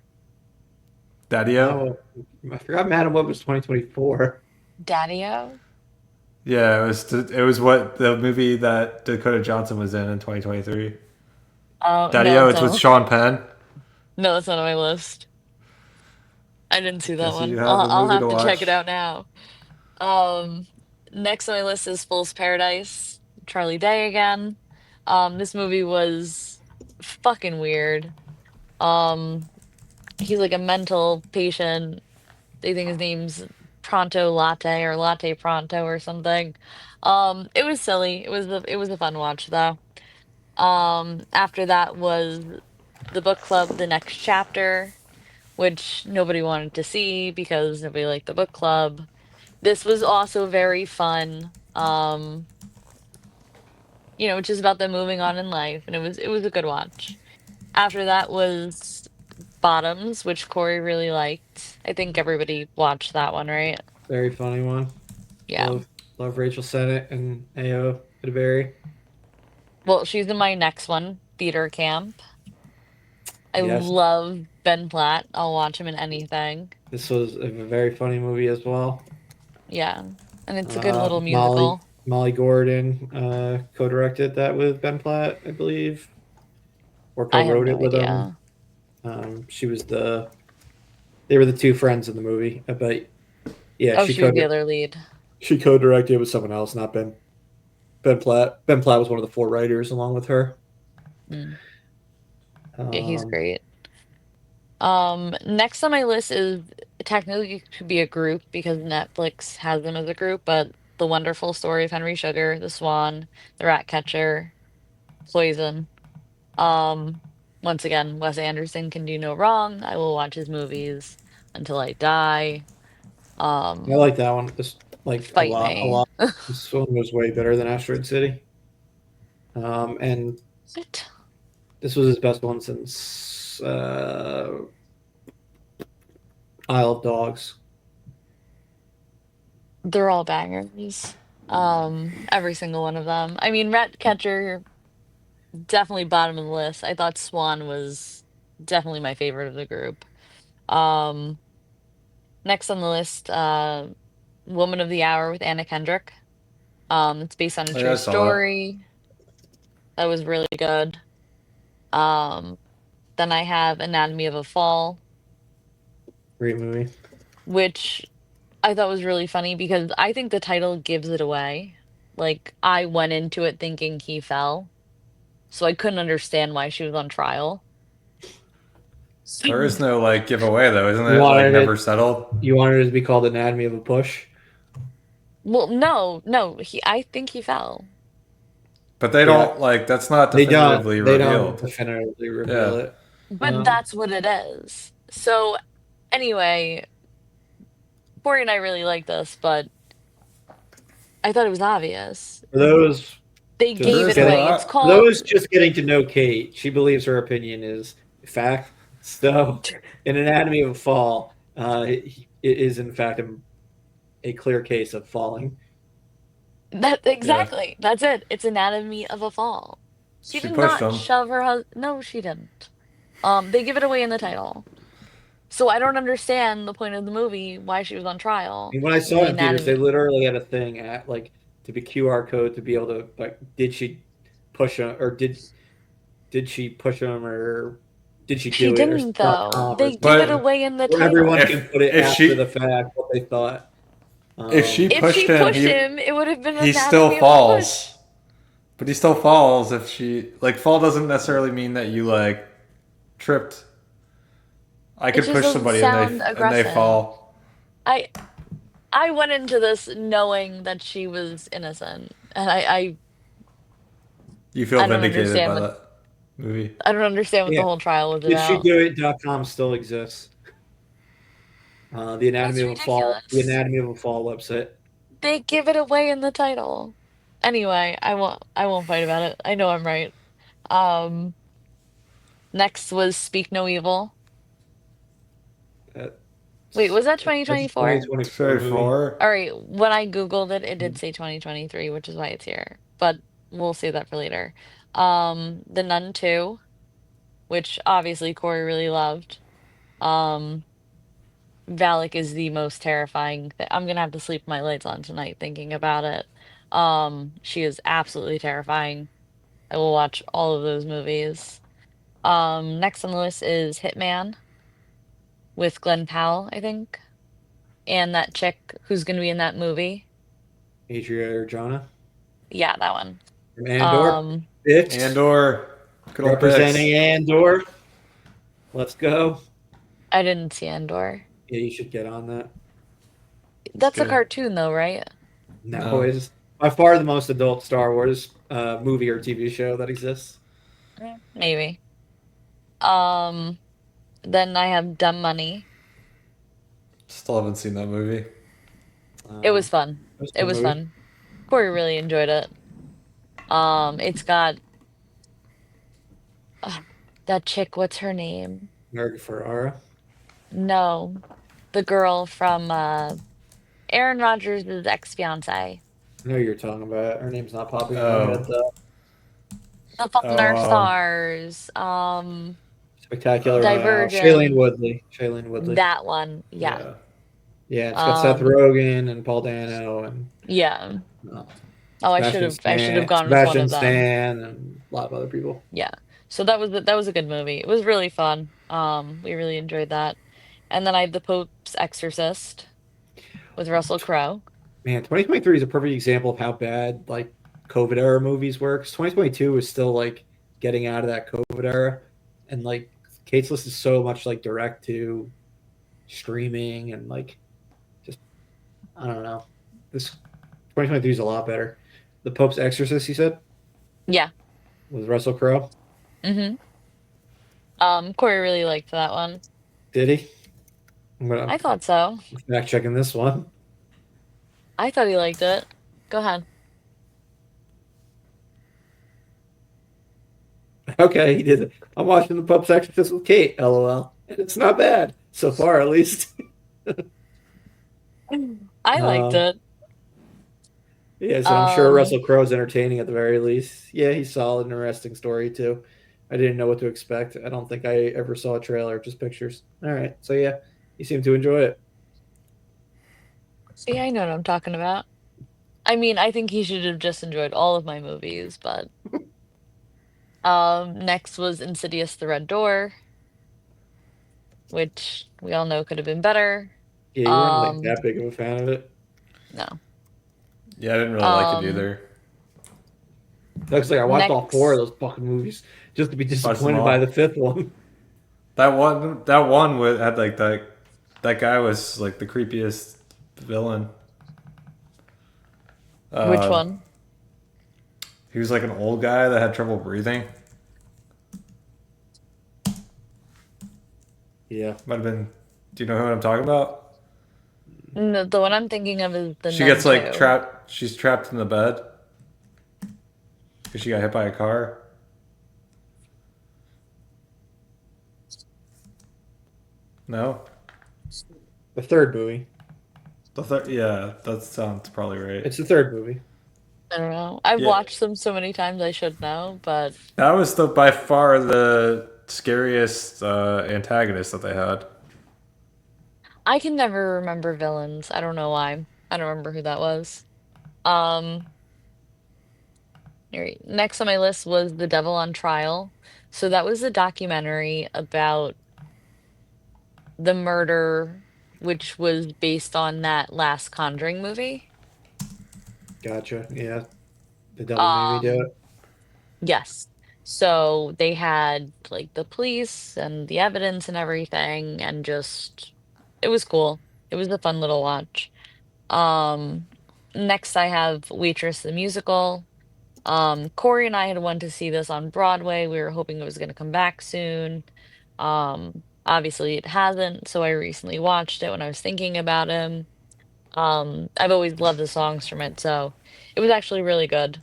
[SPEAKER 3] Daddio?
[SPEAKER 1] Oh, I forgot Madam Web was 2024.
[SPEAKER 2] Daddy-O?
[SPEAKER 3] Yeah, it was what the movie that Dakota Johnson was in 2023.
[SPEAKER 2] Oh, no,
[SPEAKER 3] Daddio, it's with Sean Penn.
[SPEAKER 2] no, it's not on my list. I didn't see that
[SPEAKER 3] Guess you
[SPEAKER 2] one.
[SPEAKER 3] have a
[SPEAKER 2] I'll
[SPEAKER 3] movie to
[SPEAKER 2] have to check it
[SPEAKER 3] watch.
[SPEAKER 2] out now. Um, Next on my list is Fool's Paradise, Charlie Day again. This movie was fucking weird. Um, he's like a mental patient. They think his name's Pronto Latte or Latte Pronto or something. It was silly. It was a fun watch though. After that was the book club, The Next Chapter, which nobody wanted to see because nobody liked the book club. This was also very fun. Just about them moving on in life, and it was a good watch. After that was Bottoms, which Corey really liked. I think everybody watched that one, right?
[SPEAKER 1] Very funny one.
[SPEAKER 2] Yeah.
[SPEAKER 1] Love Rachel Sennett and Ao Idaberi.
[SPEAKER 2] Well, she's in my next one, Theater Camp. I
[SPEAKER 1] Yes,
[SPEAKER 2] love Ben Platt. I'll watch him in anything.
[SPEAKER 1] this was a very funny movie as well.
[SPEAKER 2] Yeah. And it's a good little
[SPEAKER 1] Molly
[SPEAKER 2] musical.
[SPEAKER 1] Molly Gordon co-directed that with Ben Platt, I believe, or
[SPEAKER 2] I have
[SPEAKER 1] co-wrote
[SPEAKER 2] no
[SPEAKER 1] it with him.
[SPEAKER 2] idea.
[SPEAKER 1] She was they were the two friends in the movie. But yeah,
[SPEAKER 2] Oh, she was the other lead.
[SPEAKER 1] she co-directed it with someone else, not Ben Platt. Ben Platt was one of the four writers along with her.
[SPEAKER 2] Mm. Yeah, he's
[SPEAKER 1] Um,
[SPEAKER 2] great. Next on my list is technically it could be a group because Netflix has them as a group, but The Wonderful Story of Henry Sugar, The Swan, The Ratcatcher, Poison. Um, Once again, Wes Anderson can do no wrong. I will watch his movies until I die.
[SPEAKER 1] I like that one. Just like
[SPEAKER 2] Fight
[SPEAKER 1] a
[SPEAKER 2] me.
[SPEAKER 1] lot. This one was way better than Asteroid City. And
[SPEAKER 2] What?
[SPEAKER 1] this was his best one since Isle of Dogs.
[SPEAKER 2] They're all bangers. Every single one of them. I mean, Ratcatcher, definitely bottom of the list. I thought Swan was definitely my favorite of the group. Um, Next on the list, Woman of the Hour with Anna Kendrick. It's based on a
[SPEAKER 3] Oh, yeah,
[SPEAKER 2] true
[SPEAKER 3] I saw that.
[SPEAKER 2] story. That was really good. Um, then I have Anatomy of a Fall,
[SPEAKER 1] Great movie.
[SPEAKER 2] which I thought was really funny because I think the title gives it away. Like, I went into it thinking he fell, so I couldn't understand why she was on trial.
[SPEAKER 3] There is no like giveaway though, isn't
[SPEAKER 1] You
[SPEAKER 3] it? Like
[SPEAKER 1] wanted
[SPEAKER 3] never
[SPEAKER 1] it.
[SPEAKER 3] settled.
[SPEAKER 1] You wanted it to be called Anatomy of a Push.
[SPEAKER 2] Well, no, no, I think he fell.
[SPEAKER 3] But they
[SPEAKER 1] Yeah,
[SPEAKER 3] don't like that's not
[SPEAKER 1] they don't.
[SPEAKER 3] definitively
[SPEAKER 1] They don't
[SPEAKER 3] revealed.
[SPEAKER 1] definitively reveal
[SPEAKER 3] Yeah.
[SPEAKER 1] it.
[SPEAKER 2] But that's what it is. So anyway, Corey and I really like this, but I thought it was obvious.
[SPEAKER 1] For those
[SPEAKER 2] They
[SPEAKER 1] just
[SPEAKER 2] gave it
[SPEAKER 3] There's a
[SPEAKER 1] getting
[SPEAKER 2] away. It's
[SPEAKER 3] lot.
[SPEAKER 1] for
[SPEAKER 2] called
[SPEAKER 1] those just getting to know Kate, she believes her opinion is fact. So, in Anatomy of a Fall, it is in fact a clear case of falling.
[SPEAKER 2] that
[SPEAKER 3] Yeah.
[SPEAKER 2] exactly. That's it. It's Anatomy of a Fall. She
[SPEAKER 3] She
[SPEAKER 2] did
[SPEAKER 3] pushed
[SPEAKER 2] not
[SPEAKER 3] them.
[SPEAKER 2] shove her husband. No, she didn't. They give it away in the title. So I don't understand the point of the movie, why she was on trial.
[SPEAKER 1] And when I
[SPEAKER 2] In
[SPEAKER 1] saw
[SPEAKER 2] the
[SPEAKER 1] it in theaters, they
[SPEAKER 2] anatomy.
[SPEAKER 1] literally had a thing at like to be QR code to be able to like, did she push him or did she push him or did she
[SPEAKER 2] She
[SPEAKER 1] do it or
[SPEAKER 2] didn't though.
[SPEAKER 1] .com or
[SPEAKER 2] They give it
[SPEAKER 1] something.
[SPEAKER 3] But
[SPEAKER 2] away in the
[SPEAKER 1] Where everyone
[SPEAKER 2] title.
[SPEAKER 1] can put it
[SPEAKER 3] if
[SPEAKER 1] after the
[SPEAKER 3] she
[SPEAKER 1] fact what they thought.
[SPEAKER 3] if she
[SPEAKER 2] If
[SPEAKER 3] pushed
[SPEAKER 2] she
[SPEAKER 3] him,
[SPEAKER 2] pushed him, it would have been
[SPEAKER 3] he still
[SPEAKER 2] Anatomy of a Push.
[SPEAKER 3] falls. But he still falls if she like fall doesn't necessarily mean that you like tripped. I
[SPEAKER 2] It
[SPEAKER 3] could
[SPEAKER 2] just
[SPEAKER 3] push
[SPEAKER 2] doesn't
[SPEAKER 3] somebody
[SPEAKER 2] sound
[SPEAKER 3] and they
[SPEAKER 2] aggressive.
[SPEAKER 3] fall.
[SPEAKER 2] I I went into this knowing that she was innocent, and
[SPEAKER 3] You feel
[SPEAKER 2] I don't
[SPEAKER 3] vindicated
[SPEAKER 2] understand
[SPEAKER 3] by
[SPEAKER 2] what
[SPEAKER 3] that movie.
[SPEAKER 2] I don't understand what the
[SPEAKER 1] Yeah.
[SPEAKER 2] whole trial was
[SPEAKER 1] Did she
[SPEAKER 2] about.
[SPEAKER 1] do it.com still exists. The
[SPEAKER 2] That's
[SPEAKER 1] The
[SPEAKER 2] ridiculous.
[SPEAKER 1] Anatomy of a Fall website.
[SPEAKER 2] They give it away in the title. Anyway, I won't fight about it. I know I'm right. Um, Next was Speak No Evil.
[SPEAKER 1] That
[SPEAKER 2] Wait, was that
[SPEAKER 1] That's
[SPEAKER 2] 2024?
[SPEAKER 1] 2024 movie.
[SPEAKER 3] 34.
[SPEAKER 2] All right, when I Googled it, it did say 2023, which is why it's here. But we'll save that for later. The Nun 2, which obviously Corey really loved. Um, Valak is the most terrifying I'm gonna have to sleep my lights on tonight thinking about it. She is absolutely terrifying. I will watch all of those movies. Next on the list is Hitman with Glenn Powell, I think, and that chick who's gonna be in that movie.
[SPEAKER 1] Adria Arjona
[SPEAKER 2] Yeah, that one.
[SPEAKER 1] from Andor.
[SPEAKER 2] Um,
[SPEAKER 1] Bix,
[SPEAKER 3] Andor. Good old
[SPEAKER 1] representing
[SPEAKER 3] Bix.
[SPEAKER 1] Andor. Let's go.
[SPEAKER 2] I didn't see Andor.
[SPEAKER 1] Yeah, you should get on that.
[SPEAKER 2] That's a
[SPEAKER 3] good.
[SPEAKER 2] cartoon though, right?
[SPEAKER 1] No,
[SPEAKER 3] No.
[SPEAKER 1] it's by far the most adult Star Wars movie or TV show that exists.
[SPEAKER 2] Maybe. Um, then I have Dumb Money.
[SPEAKER 3] Still haven't seen that movie.
[SPEAKER 2] It was fun.
[SPEAKER 1] It was a
[SPEAKER 2] It
[SPEAKER 1] good
[SPEAKER 2] was
[SPEAKER 1] movie.
[SPEAKER 2] fun. Corey really enjoyed it. It's got that chick, what's her name?
[SPEAKER 1] America Ferrara.
[SPEAKER 2] No, the girl from Aaron Rodgers' ex-fiance.
[SPEAKER 1] I know who you're talking about. Her name's not popping in my head
[SPEAKER 3] Oh.
[SPEAKER 1] though.
[SPEAKER 2] The Fault in Our
[SPEAKER 3] Oh.
[SPEAKER 2] Stars.
[SPEAKER 1] Spectacular Now. Shailene
[SPEAKER 2] Divergent.
[SPEAKER 1] Woodley. Shailene Woodley.
[SPEAKER 2] That one. Yeah.
[SPEAKER 3] Yeah.
[SPEAKER 1] Yeah, it's got Seth
[SPEAKER 2] Um,
[SPEAKER 1] Rogen and Paul Dano and
[SPEAKER 2] yeah.
[SPEAKER 1] uh,
[SPEAKER 2] Oh,
[SPEAKER 1] Sebastian
[SPEAKER 2] I should have
[SPEAKER 1] Stan,
[SPEAKER 2] gone with one
[SPEAKER 1] Sebastian
[SPEAKER 2] of them.
[SPEAKER 1] Stan, and a lot of other people.
[SPEAKER 2] Yeah. So that was a good movie. It was really fun. We really enjoyed that. And then I have The Pope's Exorcist with Russell Crowe.
[SPEAKER 1] Man, 2023 is a perfect example of how bad like COVID era movies were. 'Cause 2022 was still like getting out of that COVID era, and like Kate's List is so much like direct to streaming and like just I don't know. This 2023 is a lot better. The Pope's Exorcist, you said,
[SPEAKER 2] Yeah.
[SPEAKER 1] with Russell Crowe.
[SPEAKER 2] Mm-hmm. Corey really liked that one.
[SPEAKER 1] Did he? I'm gonna
[SPEAKER 2] I thought so.
[SPEAKER 1] fact checking this one.
[SPEAKER 2] I thought he liked it. Go ahead.
[SPEAKER 1] Okay, he did it. I'm watching The Pope's Exorcist with Kate. LOL. And it's not bad so far, at least.
[SPEAKER 2] I liked
[SPEAKER 1] Um,
[SPEAKER 2] it.
[SPEAKER 1] Yeah, so I'm sure
[SPEAKER 2] Um,
[SPEAKER 1] Russell Crowe's entertaining at the very least. Yeah, he's solid, interesting story too. I didn't know what to expect. I don't think I ever saw a trailer, just pictures. All right, so yeah, you seem to enjoy it.
[SPEAKER 2] See, I know what I'm talking about. I mean, I think he should have just enjoyed all of my movies, but next was Insidious the Red Door, which we all know could have been better.
[SPEAKER 1] Yeah, you weren't like
[SPEAKER 2] Um,
[SPEAKER 1] that big of a fan of it.
[SPEAKER 2] no.
[SPEAKER 3] Yeah, I didn't really like it
[SPEAKER 2] Um,
[SPEAKER 3] either.
[SPEAKER 1] Looks like I watched all four of
[SPEAKER 2] next,
[SPEAKER 1] those fucking movies just to be
[SPEAKER 3] Watched them
[SPEAKER 1] disappointed by the
[SPEAKER 3] all.
[SPEAKER 1] fifth one.
[SPEAKER 3] That one had like that guy was like the creepiest villain.
[SPEAKER 2] which
[SPEAKER 3] Uh,
[SPEAKER 2] one?
[SPEAKER 3] he was like an old guy that had trouble breathing.
[SPEAKER 1] Yeah,
[SPEAKER 3] Might have been. Do you know who I'm talking about?
[SPEAKER 2] No, the one I'm thinking of is the
[SPEAKER 3] She
[SPEAKER 2] Nun
[SPEAKER 3] gets like
[SPEAKER 2] 2.
[SPEAKER 3] trapped. She's trapped in the bed because she got hit by a car. No,
[SPEAKER 1] the third movie.
[SPEAKER 3] the third. Yeah, that sounds probably right.
[SPEAKER 1] It's the third movie.
[SPEAKER 2] I don't know. I've
[SPEAKER 3] Yeah,
[SPEAKER 2] watched them so many times I should know, but
[SPEAKER 3] that was by far the scariest antagonist that they had.
[SPEAKER 2] I can never remember villains. I don't know why. I don't remember who that was. Um, Alright, next on my list was The Devil on Trial. So that was a documentary about the murder, which was based on that last Conjuring movie.
[SPEAKER 1] Gotcha. Yeah, the devil made me do
[SPEAKER 2] Um,
[SPEAKER 1] it.
[SPEAKER 2] yes. So they had like the police and the evidence and everything, and just it was cool. It was a fun little watch. Um, Next I have Waitress the musical. Corey and I had wanted to see this on Broadway. We were hoping it was going to come back soon. Obviously it hasn't, so I recently watched it when I was thinking about him. I've always loved the songs from it, so it was actually really good.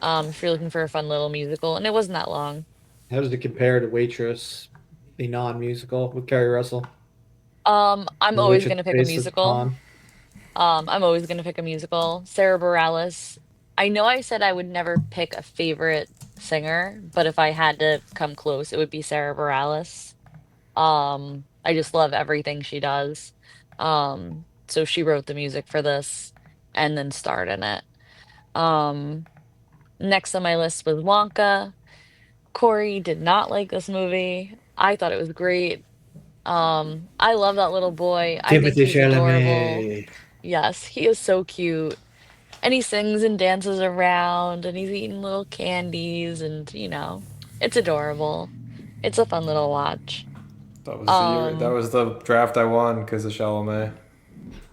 [SPEAKER 2] If you're looking for a fun little musical, and it wasn't that long.
[SPEAKER 1] How does it compare to Waitress, the non-musical with Carrie Russell?
[SPEAKER 2] I'm
[SPEAKER 1] The
[SPEAKER 2] always
[SPEAKER 1] Witch at
[SPEAKER 2] gonna
[SPEAKER 1] the
[SPEAKER 2] pick a
[SPEAKER 1] Base of the
[SPEAKER 2] musical.
[SPEAKER 1] Pond.
[SPEAKER 2] I'm always gonna pick a musical. Sarah Bareilles. I know I said I would never pick a favorite singer, but if I had to come close, it would be Sarah Bareilles. I just love everything she does. So she wrote the music for this and then starred in it. Um, Next on my list was Wonka. Corey did not like this movie. I thought it was great. I love that little boy. I think
[SPEAKER 1] Timothy
[SPEAKER 2] he's adorable.
[SPEAKER 1] Chalamet.
[SPEAKER 2] Yes, he is so cute. And he sings and dances around and he's eating little candies and, it's adorable. It's a fun little watch.
[SPEAKER 3] That was the year. That
[SPEAKER 2] Um,
[SPEAKER 3] was the draft I won because of Chalamet.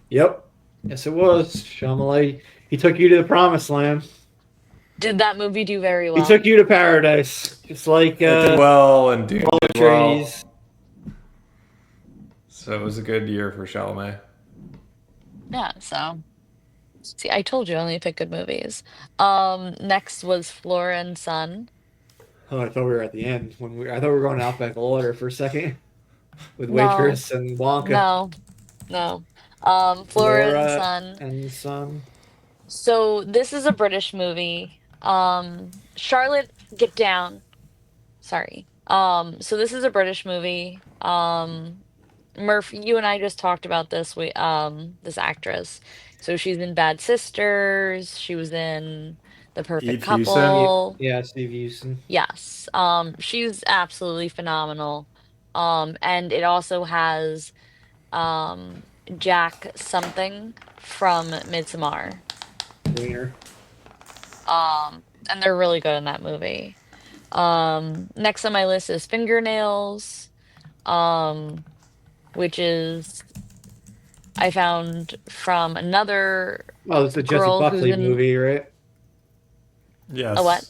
[SPEAKER 1] Yep. Yes, it was. Chalamet. He took you to the promised land.
[SPEAKER 2] did that movie do very
[SPEAKER 1] He
[SPEAKER 2] well?
[SPEAKER 1] took you to paradise. Just like
[SPEAKER 3] It did well, and Dune
[SPEAKER 1] Paul
[SPEAKER 3] did well.
[SPEAKER 1] Atreides.
[SPEAKER 3] So it was a good year for Chalamet.
[SPEAKER 2] Yeah, so see, I told you I only pick good movies. Next was Flora and Son.
[SPEAKER 1] Oh, I thought we were at the end I thought we were going alphabetical order for a second with
[SPEAKER 2] No,
[SPEAKER 1] Waitress and Wonka.
[SPEAKER 2] no, no. Flora and
[SPEAKER 1] Flora
[SPEAKER 2] Son.
[SPEAKER 1] and Son.
[SPEAKER 2] So this is a British movie. Charlotte, get down. Sorry. So this is a British movie. Murph, you and I just talked about this actress. So she's in Bad Sisters, she was in The Perfect
[SPEAKER 3] Eve Hewson.
[SPEAKER 2] Couple.
[SPEAKER 1] Yeah, Steve Houston.
[SPEAKER 2] Yes. She's absolutely phenomenal. And it also has um Jack something from Midsommar.
[SPEAKER 1] Wiener.
[SPEAKER 2] And they're really good in that movie. Next on my list is Fingernails, um, which is I found from another
[SPEAKER 1] Oh, it's a Jesse
[SPEAKER 2] girl who's
[SPEAKER 1] Buckley
[SPEAKER 2] in
[SPEAKER 1] movie, right?
[SPEAKER 2] a what?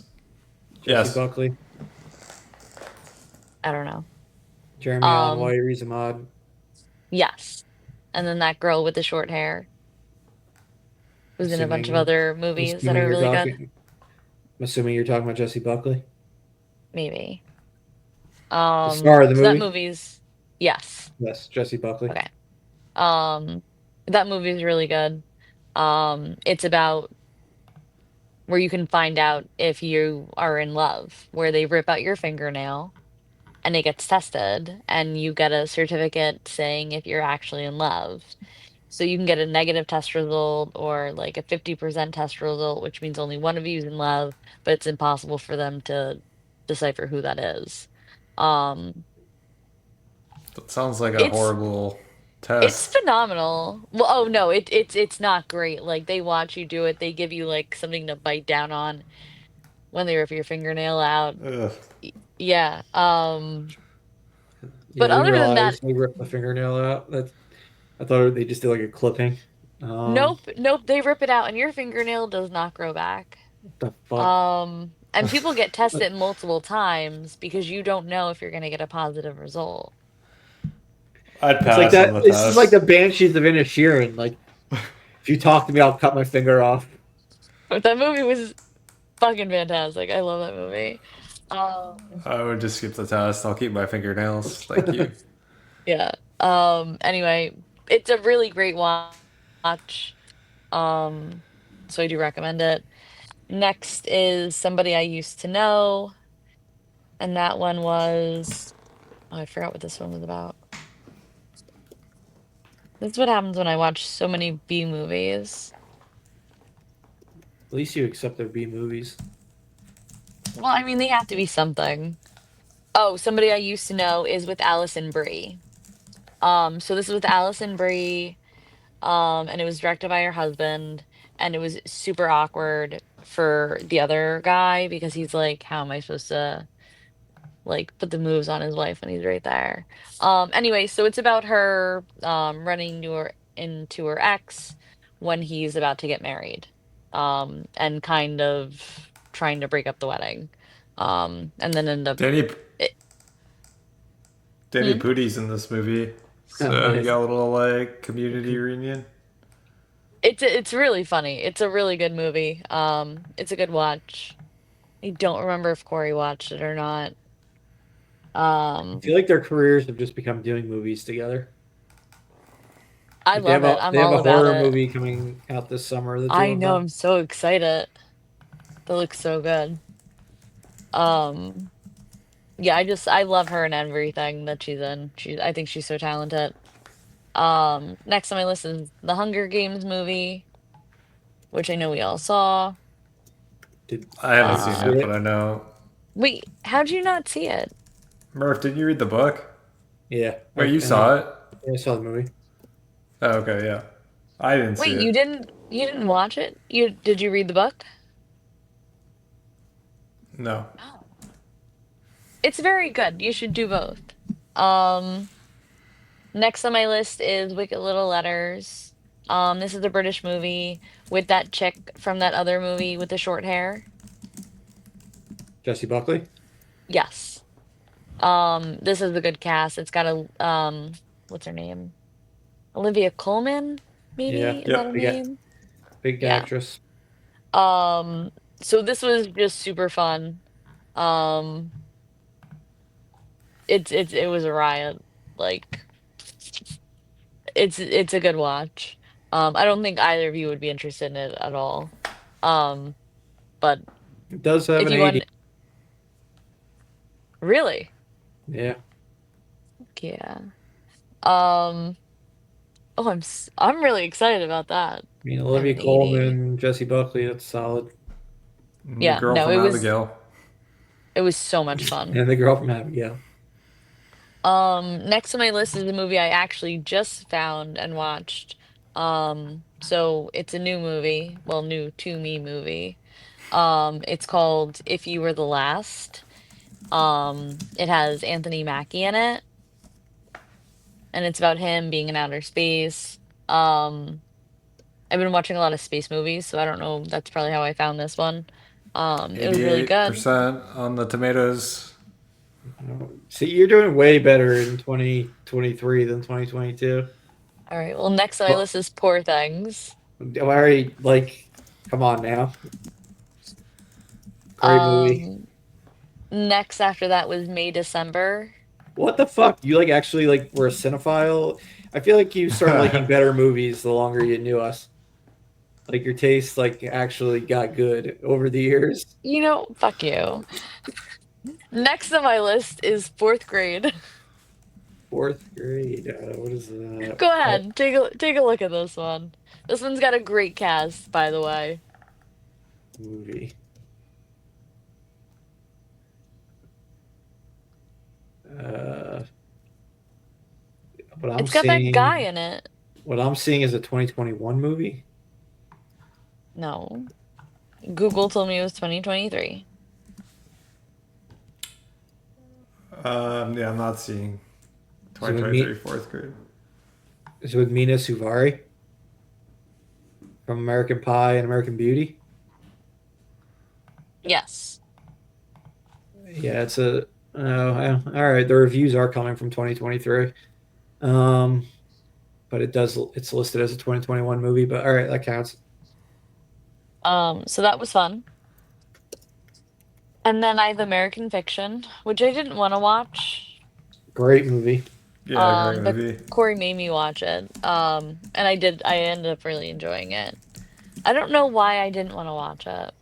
[SPEAKER 3] Yes.
[SPEAKER 1] Jesse
[SPEAKER 3] Yes.
[SPEAKER 1] Buckley.
[SPEAKER 2] I don't know.
[SPEAKER 1] Jeremy Allen
[SPEAKER 2] Um,
[SPEAKER 1] White, Riz Ahmad.
[SPEAKER 2] yes. And then that girl with the short hair who's in a bunch of
[SPEAKER 1] Assuming,
[SPEAKER 2] other movies that
[SPEAKER 1] assuming
[SPEAKER 2] are
[SPEAKER 1] you're
[SPEAKER 2] really good.
[SPEAKER 1] talking. I'm assuming you're talking about Jesse Buckley,
[SPEAKER 2] Maybe.
[SPEAKER 1] the star of the
[SPEAKER 2] So that
[SPEAKER 1] movie.
[SPEAKER 2] movie's yes.
[SPEAKER 1] Yes, Jesse Buckley.
[SPEAKER 2] Okay. Um, that movie's really good. It's about where you can find out if you are in love, where they rip out your fingernail and it gets tested, and you get a certificate saying if you're actually in love. So you can get a negative test result or like a 50% test result, which means only one of you is in love, but it's impossible for them to decipher who that is. Um,
[SPEAKER 3] That sounds like a
[SPEAKER 2] it's
[SPEAKER 3] horrible
[SPEAKER 2] it's
[SPEAKER 3] test.
[SPEAKER 2] phenomenal. Well, oh no, it's not great. Like they watch you do it, they give you like something to bite down on when they rip your fingernail out.
[SPEAKER 3] Ugh.
[SPEAKER 2] Yeah.
[SPEAKER 1] Yeah, I
[SPEAKER 2] But
[SPEAKER 1] didn't
[SPEAKER 2] other than that,
[SPEAKER 1] realize they ripped the fingernail out. I thought they just did like a clipping.
[SPEAKER 2] nope, nope, they rip it out and your fingernail does not grow back.
[SPEAKER 1] What the fuck?
[SPEAKER 2] And people get tested multiple times because you don't know if you're going to get a positive result.
[SPEAKER 3] I'd
[SPEAKER 1] It's like
[SPEAKER 3] pass on
[SPEAKER 1] that.
[SPEAKER 3] the
[SPEAKER 1] This is like
[SPEAKER 3] test.
[SPEAKER 1] the Banshees of Inisherin. Like, if you talk to me, I'll cut my finger off.
[SPEAKER 2] But that movie was fucking fantastic. I love that movie. Um,
[SPEAKER 3] I would just skip the test. I'll keep my fingernails. Thank you.
[SPEAKER 2] yeah. Anyway, it's a really great watch. Um, so I do recommend it. Next is Somebody I Used to Know, and that one was oh, I forgot what this one was about. This is what happens when I watch so many B movies.
[SPEAKER 1] At least you accept their B movies.
[SPEAKER 2] Well, I mean, they have to be something. Oh, Somebody I Used to Know is with Alison Brie. So this is with Alison Brie, and it was directed by her husband, and it was super awkward for the other guy because he's like, how am I supposed to like put the moves on his wife when he's right there? Anyway, so it's about her running into her ex when he's about to get married, and kind of trying to break up the wedding, and then end up.
[SPEAKER 3] Danny
[SPEAKER 2] It,
[SPEAKER 3] Danny
[SPEAKER 2] hmm?
[SPEAKER 3] Pudi's in this movie.
[SPEAKER 1] Oh,
[SPEAKER 3] So you
[SPEAKER 1] nice.
[SPEAKER 3] got a little like community reunion.
[SPEAKER 2] It's really funny. It's a really good movie. It's a good watch. I don't remember if Corey watched it or not.
[SPEAKER 1] I feel like their careers have just become doing movies together.
[SPEAKER 2] I love it. I'm
[SPEAKER 1] they have
[SPEAKER 2] all
[SPEAKER 1] a
[SPEAKER 2] about
[SPEAKER 1] horror
[SPEAKER 2] it.
[SPEAKER 1] movie coming out this summer. The two
[SPEAKER 2] I
[SPEAKER 1] of
[SPEAKER 2] know,
[SPEAKER 1] them.
[SPEAKER 2] I'm so excited. That looks so good. Um, yeah, I love her and everything that she's in. I think she's so talented. Next on my list is the Hunger Games movie, which I know we all saw.
[SPEAKER 1] Did
[SPEAKER 3] I haven't
[SPEAKER 1] did you
[SPEAKER 3] seen
[SPEAKER 1] see
[SPEAKER 2] Uh,
[SPEAKER 3] it, but
[SPEAKER 1] it?
[SPEAKER 3] I know.
[SPEAKER 2] wait, how'd you not see it?
[SPEAKER 3] Murph, didn't you read the book?
[SPEAKER 1] Yeah.
[SPEAKER 3] Wait, you saw it?
[SPEAKER 1] Yeah, I saw the movie.
[SPEAKER 3] Oh, okay, yeah. I didn't see
[SPEAKER 2] Wait,
[SPEAKER 3] it.
[SPEAKER 2] you didn't watch it? Did you read the book?
[SPEAKER 3] No.
[SPEAKER 2] Oh. It's very good. You should do both. Um, Next on my list is Wicked Little Letters. This is a British movie with that chick from that other movie with the short hair.
[SPEAKER 1] Jesse Buckley.
[SPEAKER 2] Yes. This is a good cast. It's got a what's her name? Olivia Colman,
[SPEAKER 1] Yeah.
[SPEAKER 2] maybe? Is that her
[SPEAKER 3] Yep.
[SPEAKER 2] name?
[SPEAKER 1] Big
[SPEAKER 2] Yeah.
[SPEAKER 1] actress.
[SPEAKER 2] Um, so this was just super fun. Um, it was a riot. Like it's a good watch. I don't think either of you would be interested in it at all. Um, but
[SPEAKER 1] It does have
[SPEAKER 2] if
[SPEAKER 1] an
[SPEAKER 2] you
[SPEAKER 1] 80.
[SPEAKER 2] want, really,
[SPEAKER 1] Yeah.
[SPEAKER 2] yeah. Um, oh, I'm really excited about that.
[SPEAKER 1] I mean,
[SPEAKER 2] I have
[SPEAKER 1] Olivia
[SPEAKER 2] an 80.
[SPEAKER 1] Colman, Jesse Buckley, that's solid.
[SPEAKER 3] And the
[SPEAKER 2] Yeah,
[SPEAKER 3] girl
[SPEAKER 2] no,
[SPEAKER 3] from Abigail.
[SPEAKER 2] it was so much fun.
[SPEAKER 1] And the girl from Abigail.
[SPEAKER 2] Next on my list is a movie I actually just found and watched. So it's a new movie, well, new to me movie. It's called If You Were the Last. It has Anthony Mackie in it, and it's about him being in outer space. Um, I've been watching a lot of space movies, so I don't know, that's probably how I found this one. It was really good.
[SPEAKER 3] 88% on the tomatoes.
[SPEAKER 1] See, you're doing way better in 2023 than 2022.
[SPEAKER 2] All right, well, next on my
[SPEAKER 1] Well,
[SPEAKER 2] list is Poor Things.
[SPEAKER 1] I already, like, come on now. Great movie.
[SPEAKER 2] Next after that was May December.
[SPEAKER 1] What the fuck? You, like, actually, like, were a cinephile? I feel like you started liking better movies the longer you knew us. Like, your taste, like, actually got good over the years.
[SPEAKER 2] You know, fuck you. Next on my list is fourth grade.
[SPEAKER 1] Fourth grade. What is that?
[SPEAKER 2] Go ahead, take a look at this one. This one's got a great cast, by the way.
[SPEAKER 1] Movie. Uh, what I'm
[SPEAKER 2] It's got that guy
[SPEAKER 1] seeing,
[SPEAKER 2] in it.
[SPEAKER 1] what I'm seeing is a 2021 movie.
[SPEAKER 2] No. Google told me it was 2023.
[SPEAKER 3] Yeah, I'm not seeing
[SPEAKER 1] Is it with me?
[SPEAKER 3] 2023 fourth grade.
[SPEAKER 1] Is it with Mina Suvari from American Pie and American Beauty?
[SPEAKER 2] Yes.
[SPEAKER 1] Yeah, it's a. Oh, yeah, all right. The reviews are coming from 2023, um, but it's listed as a 2021 movie. But all right, that counts.
[SPEAKER 2] So that was fun. And then I have American Fiction, which I didn't want to watch.
[SPEAKER 1] Great movie.
[SPEAKER 3] Yeah, great
[SPEAKER 2] But
[SPEAKER 3] movie.
[SPEAKER 2] Corey made me watch it. And I ended up really enjoying it. I don't know why I didn't want to watch it.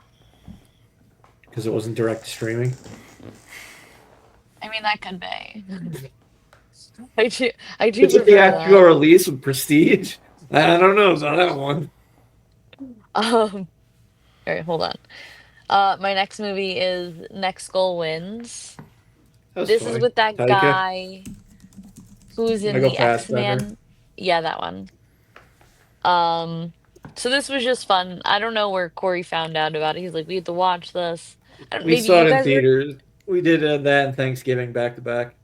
[SPEAKER 1] Because it wasn't direct streaming.
[SPEAKER 2] I mean, that could be. I do
[SPEAKER 1] It's a
[SPEAKER 2] prefer
[SPEAKER 1] theatrical
[SPEAKER 2] that.
[SPEAKER 1] release with Prestige. I don't know about that one.
[SPEAKER 2] All right, hold on. My next movie is Next Goal Wins.
[SPEAKER 1] That was
[SPEAKER 2] This is
[SPEAKER 1] funny.
[SPEAKER 2] with that
[SPEAKER 1] Taika,
[SPEAKER 2] guy who's in
[SPEAKER 1] Michael
[SPEAKER 2] the
[SPEAKER 1] Fassbender.
[SPEAKER 2] X-Men. Yeah, that one. Um, so this was just fun. I don't know where Corey found out about it. He's like, we have to watch this. I don't,
[SPEAKER 1] We
[SPEAKER 2] maybe
[SPEAKER 1] saw
[SPEAKER 2] you
[SPEAKER 1] it in
[SPEAKER 2] guys were.
[SPEAKER 1] theaters. We did that and Thanksgiving back to back.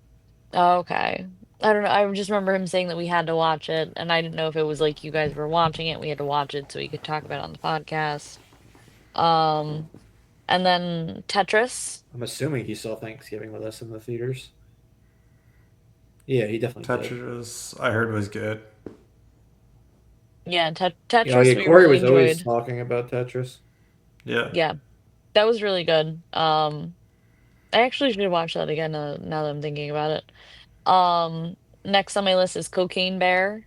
[SPEAKER 2] Oh, okay. I don't know. I just remember him saying that we had to watch it, and I didn't know if it was like you guys were watching it. We had to watch it so we could talk about it on the podcast. Um, and then Tetris.
[SPEAKER 1] I'm assuming he saw Thanksgiving with us in the theaters. Yeah, he definitely did.
[SPEAKER 3] Tetris, I heard was good.
[SPEAKER 2] Yeah,
[SPEAKER 1] Oh
[SPEAKER 2] Tetris
[SPEAKER 1] yeah,
[SPEAKER 2] we
[SPEAKER 1] Corey
[SPEAKER 2] really
[SPEAKER 1] was always
[SPEAKER 2] enjoyed.
[SPEAKER 1] talking about Tetris.
[SPEAKER 3] Yeah.
[SPEAKER 2] Yeah, that was really good. I actually should watch that again now that I'm thinking about it. Um, Next on my list is Cocaine Bear.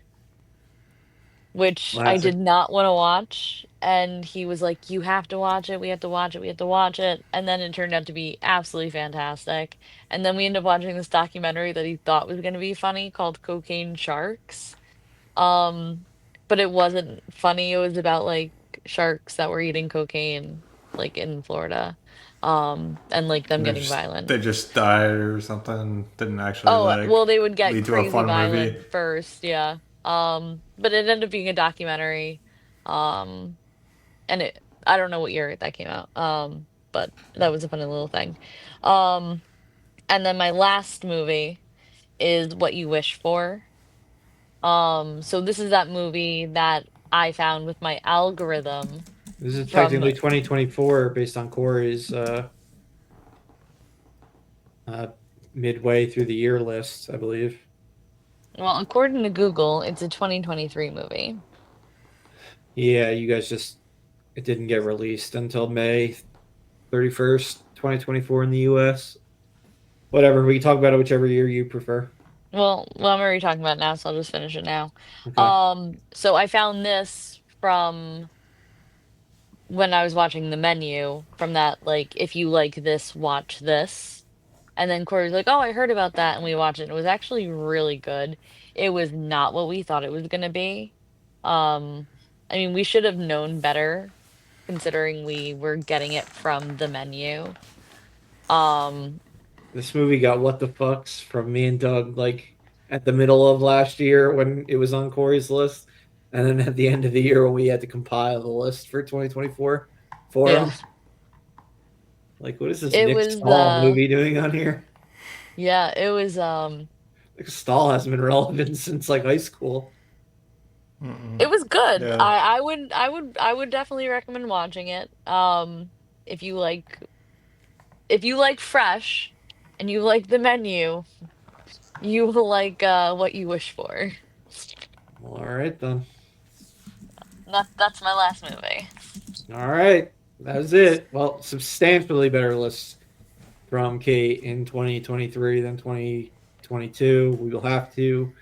[SPEAKER 2] which I
[SPEAKER 1] Classic.
[SPEAKER 2] did not want to watch. And he was like, "You have to watch it. We have to watch it. We have to watch it." And then it turned out to be absolutely fantastic. And then we ended up watching this documentary that he thought was going to be funny called Cocaine Sharks. Um, but it wasn't funny. It was about like sharks that were eating cocaine, like in Florida, and like them
[SPEAKER 3] And
[SPEAKER 2] getting violent.
[SPEAKER 3] they just died or something. Didn't actually
[SPEAKER 2] Oh,
[SPEAKER 3] like
[SPEAKER 2] well, they would get
[SPEAKER 3] lead to a
[SPEAKER 2] crazy
[SPEAKER 3] fun movie.
[SPEAKER 2] violent first, yeah. But it ended up being a documentary. Um, and I don't know what year that came out. But that was a funny little thing. Um, and then my last movie is What You Wish For. So this is that movie that I found with my algorithm
[SPEAKER 1] This is
[SPEAKER 2] from,
[SPEAKER 1] technically 2024 based on Corey's uh, midway through the year list, I believe.
[SPEAKER 2] well, according to Google, it's a 2023 movie.
[SPEAKER 1] Yeah, you guys just it didn't get released until May 31st, 2024 in the US. Whatever, we can talk about it whichever year you prefer.
[SPEAKER 2] Well, I'm already talking about it now, so I'll just finish it now.
[SPEAKER 1] Okay.
[SPEAKER 2] So I found this from when I was watching the menu from that, like, if you like this, watch this. And then Corey's like, "Oh, I heard about that," and we watched it. And it was actually really good. It was not what we thought it was gonna be. Um, I mean, we should have known better considering we were getting it from the menu. Um,
[SPEAKER 1] This movie got what the fucks from me and Doug like at the middle of last year when it was on Corey's list, and then at the end of the year when we had to compile the list for 2024 for
[SPEAKER 2] yeah,
[SPEAKER 1] him. Like, what is this
[SPEAKER 2] it
[SPEAKER 1] Nick
[SPEAKER 2] was
[SPEAKER 1] Stahl movie doing on here?
[SPEAKER 2] yeah, it was
[SPEAKER 1] Nick Stahl hasn't been relevant since like high school.
[SPEAKER 3] Mm-mm.
[SPEAKER 2] it was good.
[SPEAKER 3] Yeah.
[SPEAKER 2] I would definitely recommend watching it. If you like if you like Fresh and you like the menu, you will like What You Wish For.
[SPEAKER 1] All right then.
[SPEAKER 2] That's my last movie.
[SPEAKER 1] All right, that was it. Well, substantially better list from Kate in 2023 than 2022. We will have to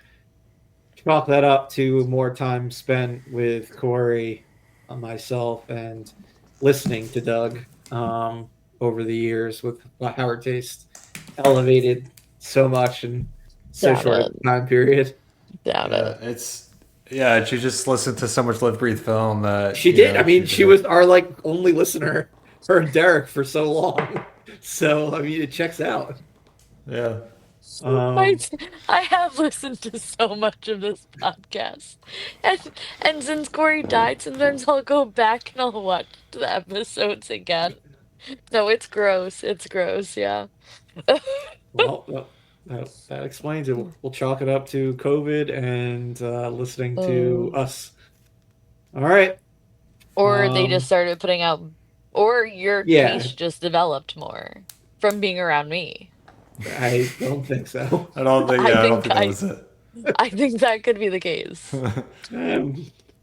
[SPEAKER 1] chalk that up to more time spent with Corey, myself, and listening to Doug over the years with how our taste elevated so much in so
[SPEAKER 2] Doubt
[SPEAKER 1] short a
[SPEAKER 2] it.
[SPEAKER 1] time period.
[SPEAKER 2] Doubt
[SPEAKER 3] Yeah,
[SPEAKER 2] it.
[SPEAKER 3] she just listened to so much Live Breathe film that
[SPEAKER 1] She did. I mean,
[SPEAKER 3] she
[SPEAKER 1] she
[SPEAKER 3] did
[SPEAKER 1] was our like only listener, her and Derek, for so long. So I mean, it checks out.
[SPEAKER 3] it. Yeah.
[SPEAKER 2] I,
[SPEAKER 1] Um,
[SPEAKER 2] I have listened to so much of this podcast. And and since Corey died, sometimes I'll go back and I'll watch the episodes again. No, it's gross. It's gross, yeah.
[SPEAKER 1] well, that explains it. We'll chalk it up to COVID and listening to
[SPEAKER 2] Oh.
[SPEAKER 1] us. All right.
[SPEAKER 2] Or they just
[SPEAKER 1] Um,
[SPEAKER 2] started putting out, or your
[SPEAKER 1] yeah,
[SPEAKER 2] taste just developed more from being around me.
[SPEAKER 1] I don't think so.
[SPEAKER 2] I
[SPEAKER 3] I don't
[SPEAKER 2] think
[SPEAKER 3] think that was it.
[SPEAKER 2] I think that could be the case.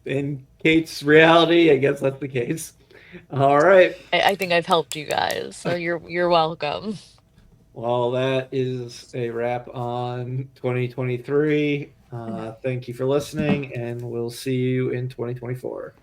[SPEAKER 1] In Kate's reality, I guess that's the case. All right.
[SPEAKER 2] I think I've helped you guys, so you're welcome.
[SPEAKER 1] Well, that is a wrap on 2023. Thank you for listening, and we'll see you in 2024.